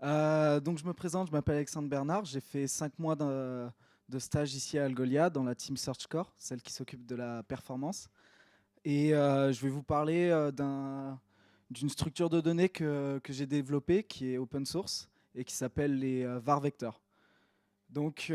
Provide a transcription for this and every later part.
Donc je me présente, je m'appelle Alexandre Bernard, j'ai fait 5 mois de stage ici à Algolia dans la team Search Core, celle qui s'occupe de la performance. Et je vais vous parler d'une structure de données que j'ai développée qui est open source et qui s'appelle les var vectors. Donc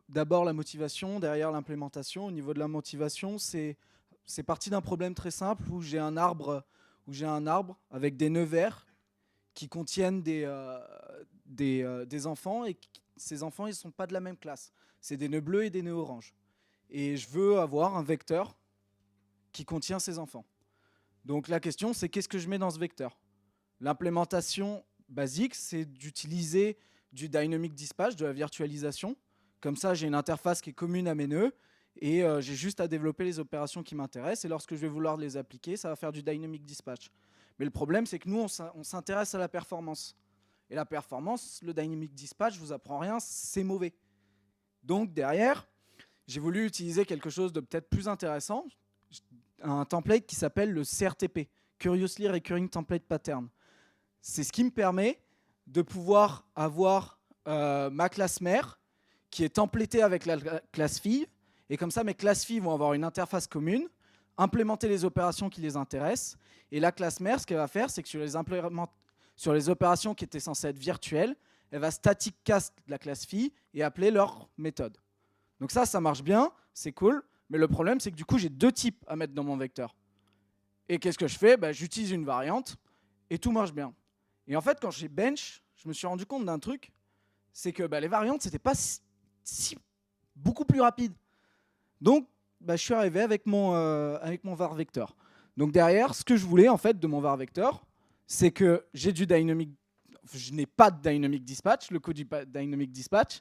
d'abord la motivation, derrière l'implémentation. Au niveau de la motivation, c'est parti d'un problème très simple où j'ai un arbre avec des nœuds verts qui contiennent des enfants et ces enfants ils ne sont pas de la même classe. C'est des nœuds bleus et des nœuds oranges. Et je veux avoir un vecteur qui contient ces enfants. Donc la question c'est qu'est-ce que je mets dans ce vecteur? L'implémentation basique c'est d'utiliser du dynamic dispatch, de la virtualisation. Comme ça j'ai une interface qui est commune à mes nœuds et j'ai juste à développer les opérations qui m'intéressent et lorsque je vais vouloir les appliquer, ça va faire du dynamic dispatch. Mais le problème, c'est que nous, on s'intéresse à la performance. Et la performance, le dynamic dispatch, je vous apprends rien, c'est mauvais. Donc derrière, j'ai voulu utiliser quelque chose de peut-être plus intéressant, un template qui s'appelle le CRTP, Curiously Recurring Template Pattern. C'est ce qui me permet de pouvoir avoir ma classe mère qui est templatée avec la classe fille. Et comme ça, mes classes filles vont avoir une interface commune, implémenter les opérations qui les intéressent. Et la classe mère, ce qu'elle va faire, c'est que sur les opérations qui étaient censées être virtuelles, elle va static cast la classe fille et appeler leur méthode. Donc ça marche bien, c'est cool. Mais le problème, c'est que du coup, j'ai deux types à mettre dans mon vecteur. Et qu'est-ce que je fais? J'utilise une variante et tout marche bien. Et en fait, quand j'ai bench, je me suis rendu compte d'un truc, c'est que les variantes, c'était pas beaucoup plus rapide. Donc, je suis arrivé avec mon var vector. Donc derrière, ce que je voulais en fait de mon var vector, c'est que j'ai du dynamic, je n'ai pas de dynamic dispatch, le code du dynamic dispatch,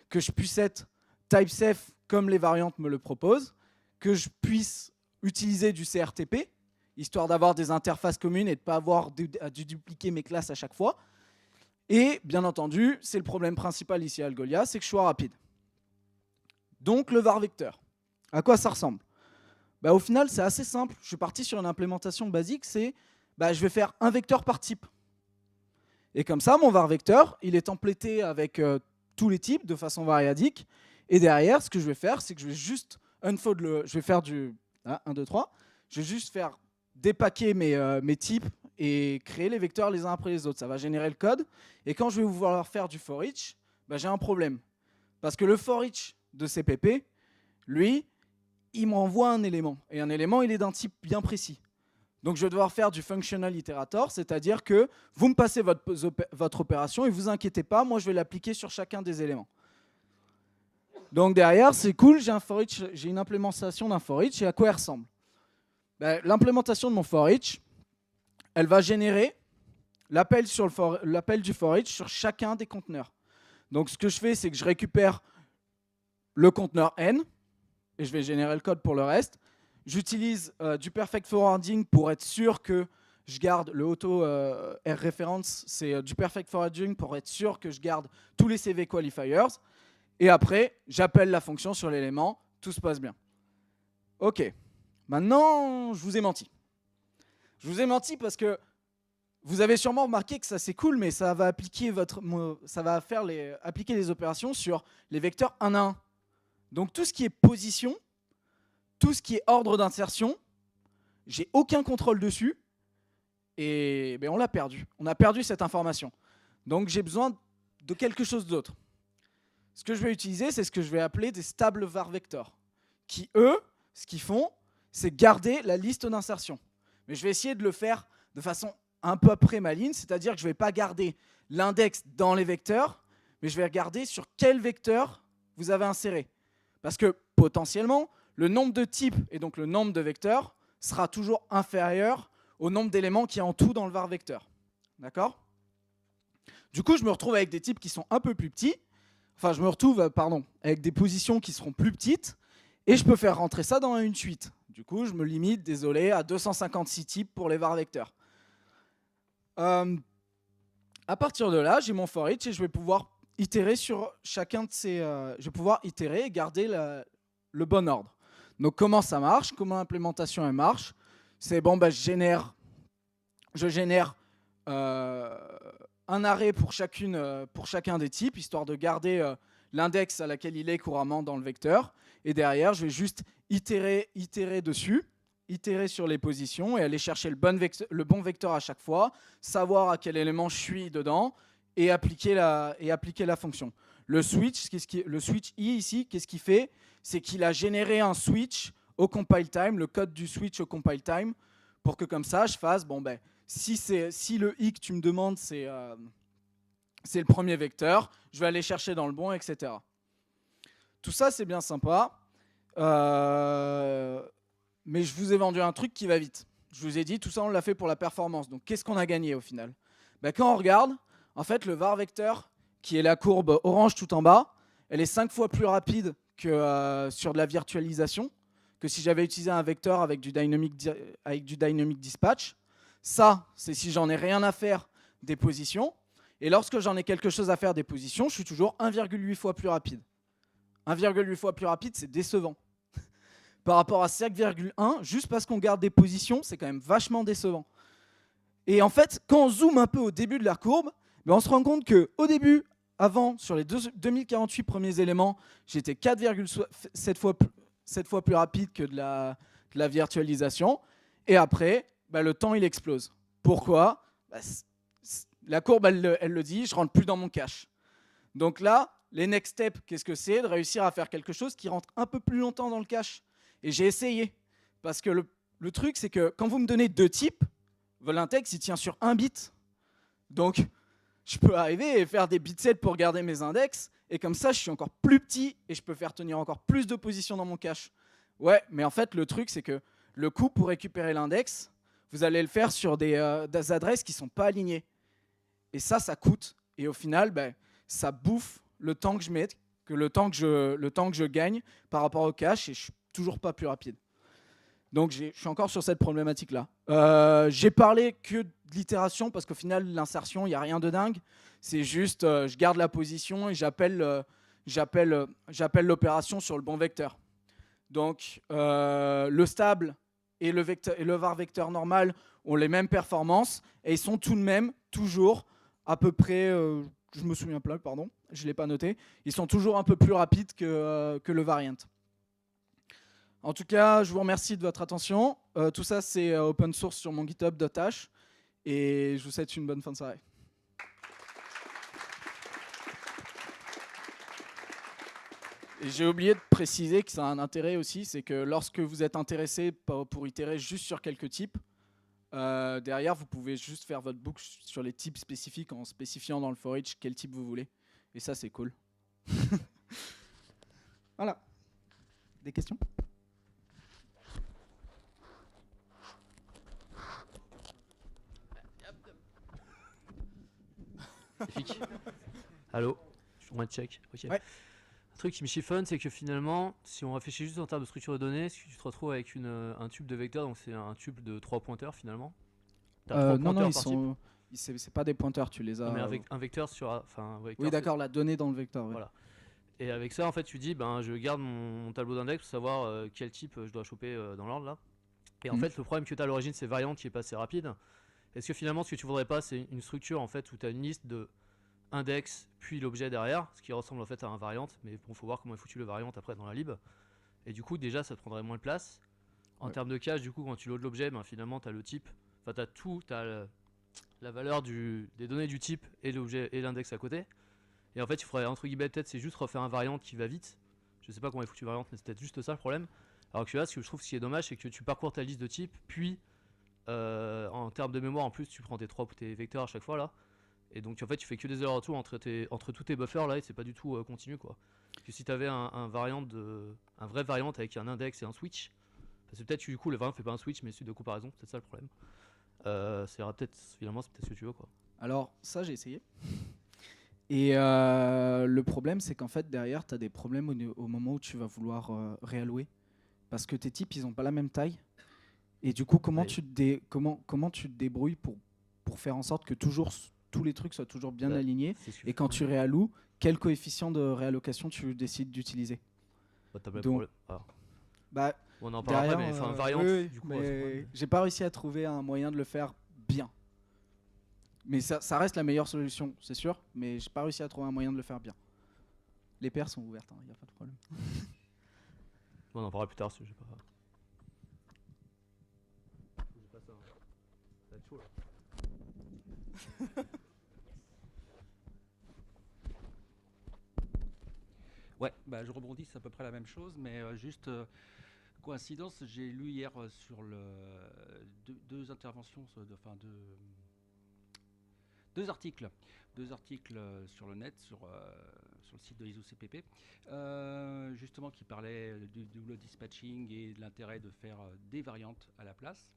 que je puisse être type safe comme les variantes me le proposent, que je puisse utiliser du CRTP, histoire d'avoir des interfaces communes et de ne pas avoir à dupliquer mes classes à chaque fois. Et bien entendu, c'est le problème principal ici à Algolia, c'est que je sois rapide. Donc le var vector. À quoi ça ressemble? Au final, c'est assez simple. Je suis parti sur une implémentation basique, c'est je vais faire un vecteur par type. Et comme ça, mon var vector, il est templaté avec tous les types de façon variadique. Et derrière, ce que je vais faire, c'est que je vais juste unfold je vais faire du 1, 2, 3. Je vais juste faire dépacker mes types et créer les vecteurs les uns après les autres. Ça va générer le code. Et quand je vais vouloir faire du for each, j'ai un problème. Parce que le for each de CPP, lui, il m'envoie un élément. Et un élément, il est d'un type bien précis. Donc je vais devoir faire du functional iterator, c'est-à-dire que vous me passez votre opération et vous inquiétez pas, moi je vais l'appliquer sur chacun des éléments. Donc derrière, c'est cool, j'ai une implémentation d'un for each et à quoi elle ressemble? L'implémentation de mon for each, elle va générer l'appel du for each sur chacun des conteneurs. Donc ce que je fais, c'est que je récupère le conteneur n, et je vais générer le code pour le reste. J'utilise du perfect forwarding pour être sûr que je garde le auto R-reference, c'est du perfect forwarding pour être sûr que je garde tous les CV qualifiers. Et après, j'appelle la fonction sur l'élément, tout se passe bien. Ok, maintenant, je vous ai menti. Je vous ai menti parce que vous avez sûrement remarqué que ça c'est cool, mais ça va appliquer appliquer les opérations sur les vecteurs 1 à 1. Donc tout ce qui est position, tout ce qui est ordre d'insertion, j'ai aucun contrôle dessus et on l'a perdu. On a perdu cette information. Donc j'ai besoin de quelque chose d'autre. Ce que je vais utiliser, c'est ce que je vais appeler des stable var vectors, qui eux, ce qu'ils font, c'est garder la liste d'insertion. Mais je vais essayer de le faire de façon un peu après maligne, c'est-à-dire que je ne vais pas garder l'index dans les vecteurs, mais je vais regarder sur quel vecteur vous avez inséré. Parce que potentiellement, le nombre de types et donc le nombre de vecteurs sera toujours inférieur au nombre d'éléments qu'il y a en tout dans le var vecteur. D'accord? Du coup, je me retrouve avec des types qui sont un peu plus petits. Enfin, je me retrouve avec des positions qui seront plus petites. Et je peux faire rentrer ça dans une suite. Du coup, je me limite, désolé, à 256 types pour les var vecteurs. À partir de là, j'ai mon for each et je vais pouvoir itérer sur chacun de ces... je vais pouvoir itérer et garder le bon ordre. Donc comment ça marche? Comment l'implémentation elle marche? C'est je génère un arrêt pour chacun des types, histoire de garder l'index à laquelle il est couramment dans le vecteur. Et derrière, je vais juste itérer dessus, itérer sur les positions et aller chercher le bon vecteur à chaque fois, savoir à quel élément je suis dedans et appliquer la fonction. Le switch i ici, qu'est-ce qu'il fait? C'est qu'il a généré un switch au compile time, le code du switch au compile time, pour que comme ça, je fasse, bon ben, si le i que tu me demandes, c'est le premier vecteur, je vais aller chercher dans le bon, etc. Tout ça, c'est bien sympa. Mais je vous ai vendu un truc qui va vite. Je vous ai dit, tout ça, on l'a fait pour la performance. Donc, qu'est-ce qu'on a gagné au final? Quand on regarde, en fait, le var vecteur, qui est la courbe orange tout en bas, elle est 5 fois plus rapide que sur de la virtualisation, que si j'avais utilisé un vecteur avec du dynamic dispatch. Ça, c'est si j'en ai rien à faire des positions. Et lorsque j'en ai quelque chose à faire des positions, je suis toujours 1,8 fois plus rapide. 1,8 fois plus rapide, c'est décevant. Par rapport à 5,1, juste parce qu'on garde des positions, c'est quand même vachement décevant. Et en fait, quand on zoome un peu au début de la courbe, on se rend compte qu'au début, avant, sur les 2048 premiers éléments, j'étais 4,7 fois plus rapide que de la virtualisation. Et après, le temps, il explose. Pourquoi? La courbe, elle le dit, je ne rentre plus dans mon cache. Donc là, les next steps, qu'est-ce que c'est? De réussir à faire quelque chose qui rentre un peu plus longtemps dans le cache. Et j'ai essayé. Parce que le truc, c'est que quand vous me donnez 2 types, l'index, il tient sur 1 bit. Donc, je peux arriver et faire des bitsets pour garder mes index. Et comme ça, je suis encore plus petit et je peux faire tenir encore plus de positions dans mon cache. Ouais, mais en fait, le truc, c'est que le coût pour récupérer l'index, vous allez le faire sur des adresses qui ne sont pas alignées. Et ça coûte. Et au final, ça bouffe le temps que je mets, le temps que je gagne par rapport au cache, et je suis toujours pas plus rapide. Donc je suis encore sur cette problématique-là. J'ai parlé que de l'itération parce qu'au final, l'insertion, il n'y a rien de dingue. C'est juste, je garde la position et j'appelle l'opération sur le bon vecteur. Donc le stable et le var vecteur normal ont les mêmes performances et ils sont tout de même toujours à peu près, je me souviens pas, pardon, je ne l'ai pas noté, ils sont toujours un peu plus rapides que le variant. En tout cas, je vous remercie de votre attention. Tout ça, c'est open source sur mon github.h et je vous souhaite une bonne fin de soirée. Et j'ai oublié de préciser que ça a un intérêt aussi, c'est que lorsque vous êtes intéressé pour itérer juste sur quelques types, derrière, vous pouvez juste faire votre boucle sur les types spécifiques en spécifiant dans le for each quel type vous voulez. Et ça, c'est cool. Voilà. Des questions ? Magnifique. Allô, je suis en train de check. Okay. Ouais. Un truc qui me chiffonne, c'est que finalement, si on réfléchit juste en termes de structure de données, tu te retrouves avec un tube de vecteurs, donc c'est un tube de 3 pointeurs finalement. Non, c'est pas des pointeurs, tu les as. Non, mais un vecteur sur. Enfin, vecteur, oui, d'accord, la donnée dans le vecteur. Ouais. Voilà. Et avec ça, en fait, tu dis, je garde mon tableau d'index pour savoir quel type je dois choper dans l'ordre là. Et en fait, le problème que tu as à l'origine, c'est variant qui est pas assez rapide. Est-ce que finalement, ce que tu voudrais pas, c'est une structure en fait où tu as une liste de index puis l'objet derrière, ce qui ressemble en fait à un variant, mais bon, faut voir comment est foutu le variant après dans la lib. Et du coup, déjà, ça te prendrait moins de place. En termes de cache, du coup, quand tu loads l'objet, finalement, tu as le type, enfin, tu as tout, tu as la valeur des données du type et l'objet et l'index à côté. Et en fait, il faudrait, entre guillemets, peut-être, c'est juste refaire un variant qui va vite. Je sais pas comment est foutu le variant, mais c'est peut-être juste ça le problème. Alors que là, ce que je trouve qui est dommage, c'est que tu parcours ta liste de types, puis en termes de mémoire, en plus, tu prends tes vecteurs à chaque fois là. Et donc en fait tu fais que des allers-retours entre tous tes buffers là et c'est pas du tout continu quoi. Parce que si t'avais un vrai variant avec un index et un switch, parce que peut-être que du coup le variant fait pas un switch mais celui de comparaison, c'est peut-être ça le problème. Finalement c'est peut-être ce que tu veux quoi. Alors ça j'ai essayé. Et le problème c'est qu'en fait derrière t'as des problèmes au moment où tu vas vouloir réallouer. Parce que tes types ils ont pas la même taille. Et du coup comment tu te débrouilles pour faire en sorte que tous les trucs soient toujours bien alignés. Et quand tu réalloues, quel coefficient de réallocation tu décides d'utiliser? Donc, on en parle après, mais variante, du coup. J'ai pas réussi à trouver un moyen de le faire bien. Mais ça reste la meilleure solution, c'est sûr, mais j'ai pas réussi à trouver un moyen de le faire bien. Les paires sont ouvertes, il n'y a pas de problème. Bon, on en parlera plus tard, si j'ai pas. Ça va être chaud, là. Ouais, bah, je rebondis, c'est à peu près la même chose, mais juste coïncidence, j'ai lu hier sur deux interventions, deux articles, sur le net, sur le site de ISO-CPP, justement qui parlaient du double dispatching et de l'intérêt de faire des variantes à la place.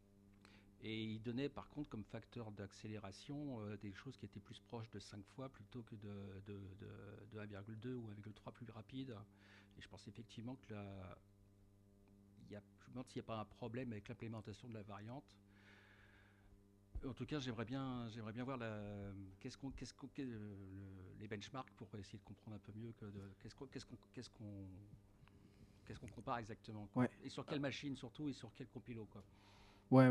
Et il donnait par contre comme facteur d'accélération des choses qui étaient plus proches de 5 fois plutôt que de 1,2 ou 1,3 plus rapide. Et je pense effectivement que je me demande s'il n'y a pas un problème avec l'implémentation de la variante. En tout cas, j'aimerais bien voir les benchmarks pour essayer de comprendre un peu mieux qu'est-ce qu'on compare exactement, quoi. Ouais. Et sur quelle machine surtout et sur quel compilo, quoi. Ouais.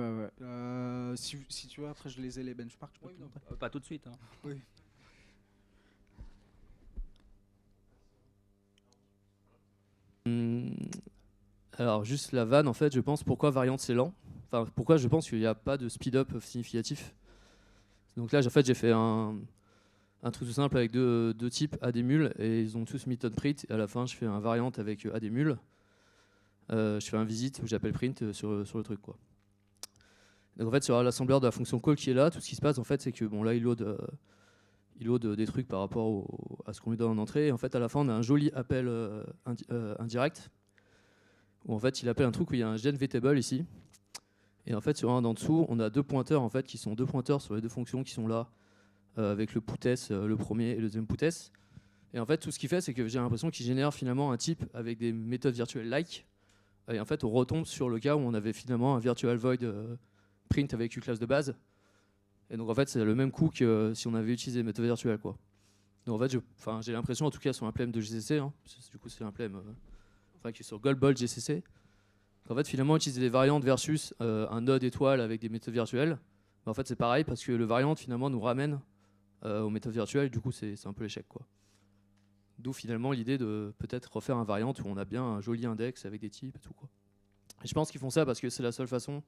Si tu veux, après je les ai les benchmarks, je peux te montrer. Pas tout de suite, hein. Oui. Alors juste la vanne en fait, je pense pourquoi variante c'est lent. Enfin pourquoi je pense qu'il n'y a pas de speed-up significatif. Donc là en fait j'ai fait un truc tout simple avec deux types ADMUL et ils ont tous mis ton print et à la fin je fais un variante avec ADMUL. Je fais un visite où j'appelle print sur le truc quoi. Donc en fait sur l'assembleur de la fonction call qui est là, tout ce qui se passe en fait c'est que bon là il load des trucs par rapport à ce qu'on lui donne en entrée et en fait à la fin on a un joli appel indirect où en fait il appelle un truc où il y a un gen vtable ici et en fait sur un d'en dessous on a deux pointeurs en fait qui sont deux pointeurs sur les deux fonctions qui sont là avec le putS le premier et le deuxième putS et en fait tout ce qu'il fait c'est que j'ai l'impression qu'il génère finalement un type avec des méthodes virtuelles like et en fait on retombe sur le cas où on avait finalement un virtual void print avec une classe de base et donc en fait c'est le même coup que si on avait utilisé méthode virtuelle quoi. Donc en fait j'ai l'impression en tout cas sur un plème de GCC hein, du coup c'est un plème qui est sur Goldbolt GCC qu'en fait finalement utiliser des variantes versus un node étoile avec des méthodes virtuelles en fait c'est pareil parce que le variante finalement nous ramène aux méthodes virtuelles du coup c'est un peu l'échec quoi. D'où finalement l'idée de peut-être refaire un variante où on a bien un joli index avec des types et tout quoi. Et je pense qu'ils font ça parce que c'est la seule façon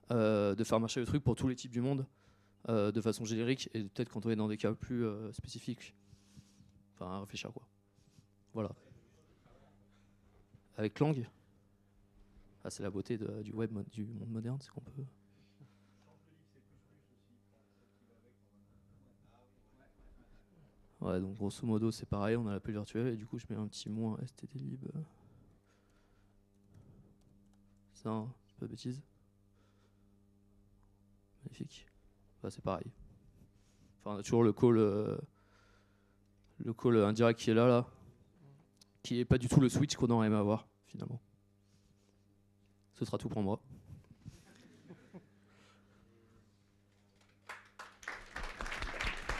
de faire marcher le truc pour tous les types du monde de façon générique et peut-être quand on est dans des cas plus spécifiques. Enfin à réfléchir quoi. Voilà. Avec Clang, c'est la beauté du web, du monde moderne, c'est qu'on peut. Ouais, donc grosso modo c'est pareil, on a l'appel virtuel et du coup je mets un petit moins stdlib. Ça, hein, pas de bêtises. Magnifique. C'est pareil. Enfin, on a toujours le call indirect qui est là, qui est pas du tout le switch qu'on aurait aimé avoir finalement. Ce sera tout pour moi.